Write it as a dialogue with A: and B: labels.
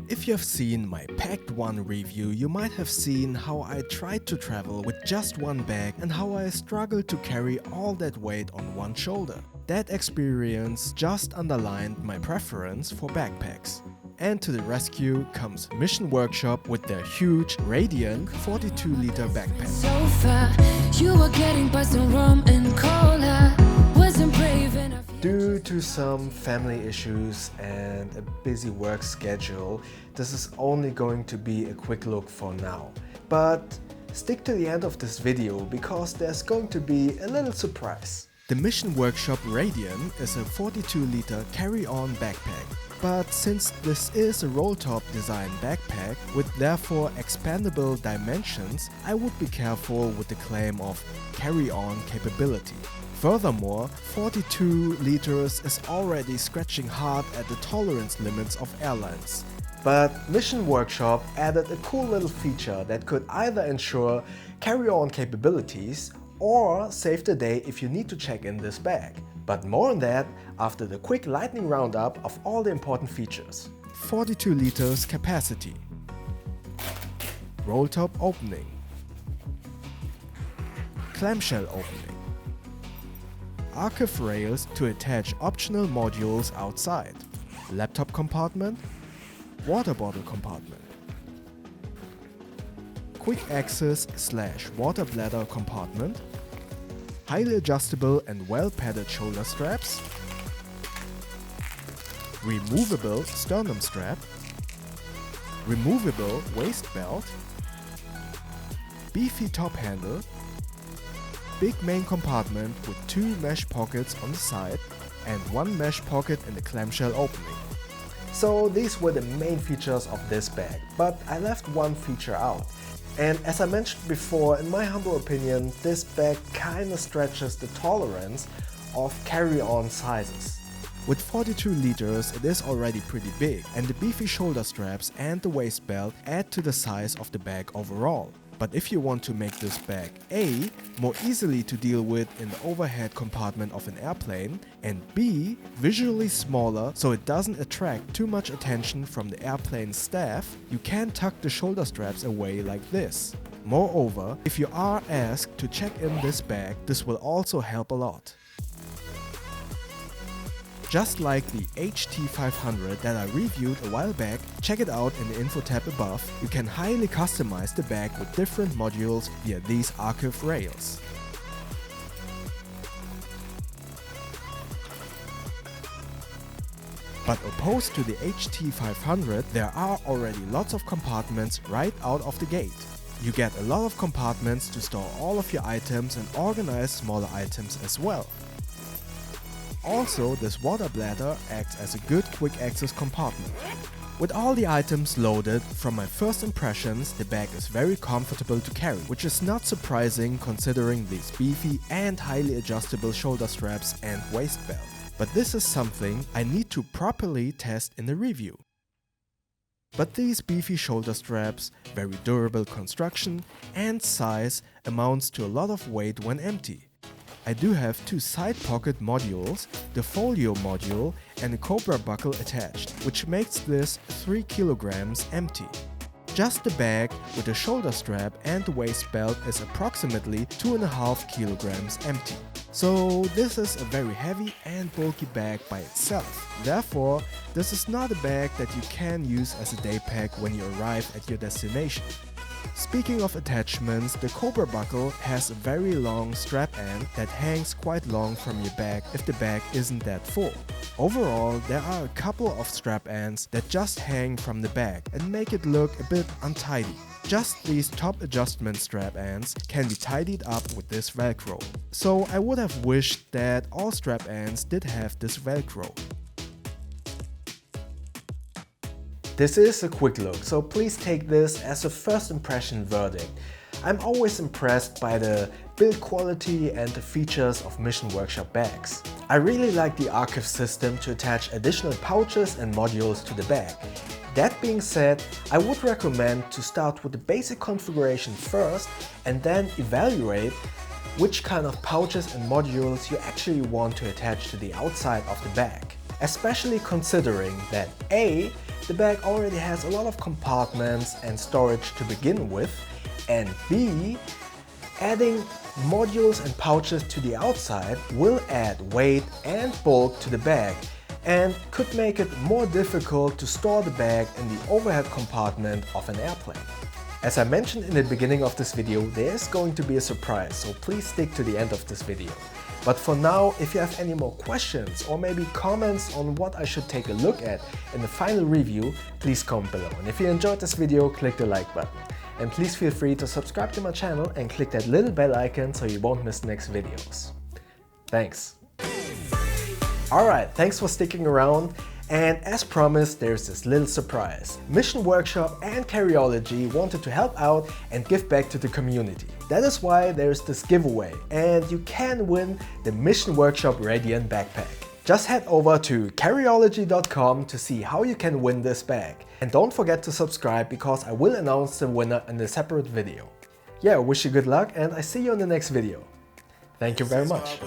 A: If you have seen my Packed One review, you might have seen how I tried to travel with just one bag and how I struggled to carry all that weight on one shoulder. That experience just underlined my preference for backpacks. And to the rescue comes Mission Workshop with their huge Radian 42-liter backpack.
B: So far, you were getting by some rum and cola. Wasn't brave enough.
A: Due to some family issues and a busy work schedule, this is only going to be a quick look for now. But stick to the end of this video because there's going to be a little surprise. The Mission Workshop Radian is a 42-liter carry-on backpack. But since this is a roll-top design backpack with therefore expandable dimensions, I would be careful with the claim of carry-on capability. Furthermore, 42 liters is already scratching hard at the tolerance limits of airlines. But Mission Workshop added a cool little feature that could either ensure carry-on capabilities or save the day if you need to check in this bag. But more on that after the quick lightning roundup of all the important features. 42 liters capacity. Roll-top opening. Clamshell opening. Archive rails to attach optional modules outside. Laptop compartment. Water bottle compartment. Quick access / water bladder compartment. Highly adjustable and well-padded shoulder straps. Removable sternum strap. Removable waist belt. Beefy top handle. Big main compartment with 2 mesh pockets on the side and 1 mesh pocket in the clamshell opening. So these were the main features of this bag, but I left one feature out. And as I mentioned before, in my humble opinion, this bag kinda stretches the tolerance of carry-on sizes. With 42 liters, it is already pretty big, and the beefy shoulder straps and the waist belt add to the size of the bag overall. But if you want to make this bag A, more easily to deal with in the overhead compartment of an airplane, and B, visually smaller so it doesn't attract too much attention from the airplane staff, you can tuck the shoulder straps away like this. Moreover, if you are asked to check in this bag, this will also help a lot. Just like the HT500 that I reviewed a while back, check it out in the info tab above. You can highly customize the bag with different modules via these archive rails. But opposed to the HT500, there are already lots of compartments right out of the gate. You get a lot of compartments to store all of your items and organize smaller items as well. Also, this water bladder acts as a good quick access compartment. With all the items loaded, from my first impressions, the bag is very comfortable to carry, which is not surprising considering these beefy and highly adjustable shoulder straps and waist belt. But this is something I need to properly test in the review. But these beefy shoulder straps, very durable construction and size amounts to a lot of weight when empty. I do have 2 side pocket modules, the folio module and a cobra buckle attached, which makes this 3 kilograms empty. Just the bag with the shoulder strap and the waist belt is approximately 2.5 kilograms empty. So this is a very heavy and bulky bag by itself. Therefore, this is not a bag that you can use as a day pack when you arrive at your destination. Speaking of attachments, the cobra buckle has a very long strap end that hangs quite long from your bag if the bag isn't that full. Overall, there are a couple of strap ends that just hang from the bag and make it look a bit untidy. Just these top adjustment strap ends can be tidied up with this Velcro. So I would have wished that all strap ends did have this Velcro. This is a quick look, so please take this as a first impression verdict. I'm always impressed by the build quality and the features of Mission Workshop bags. I really like the archive system to attach additional pouches and modules to the bag. That being said, I would recommend to start with the basic configuration first and then evaluate which kind of pouches and modules you actually want to attach to the outside of the bag. Especially considering that A, the bag already has a lot of compartments and storage to begin with, and B, adding modules and pouches to the outside will add weight and bulk to the bag and could make it more difficult to store the bag in the overhead compartment of an airplane. As I mentioned in the beginning of this video, there is going to be a surprise, so please stick to the end of this video. But for now, if you have any more questions or maybe comments on what I should take a look at in the final review, please comment below. And if you enjoyed this video, click the like button. And please feel free to subscribe to my channel and click that little bell icon so you won't miss the next videos. Thanks. Alright, thanks for sticking around. And as promised, there's this little surprise. Mission Workshop and Carryology wanted to help out and give back to the community. That is why there's this giveaway, and you can win the Mission Workshop Radian backpack. Just head over to carryology.com to see how you can win this bag. And don't forget to subscribe because I will announce the winner in a separate video. Yeah, I wish you good luck and I see you in the next video. Thank you very much.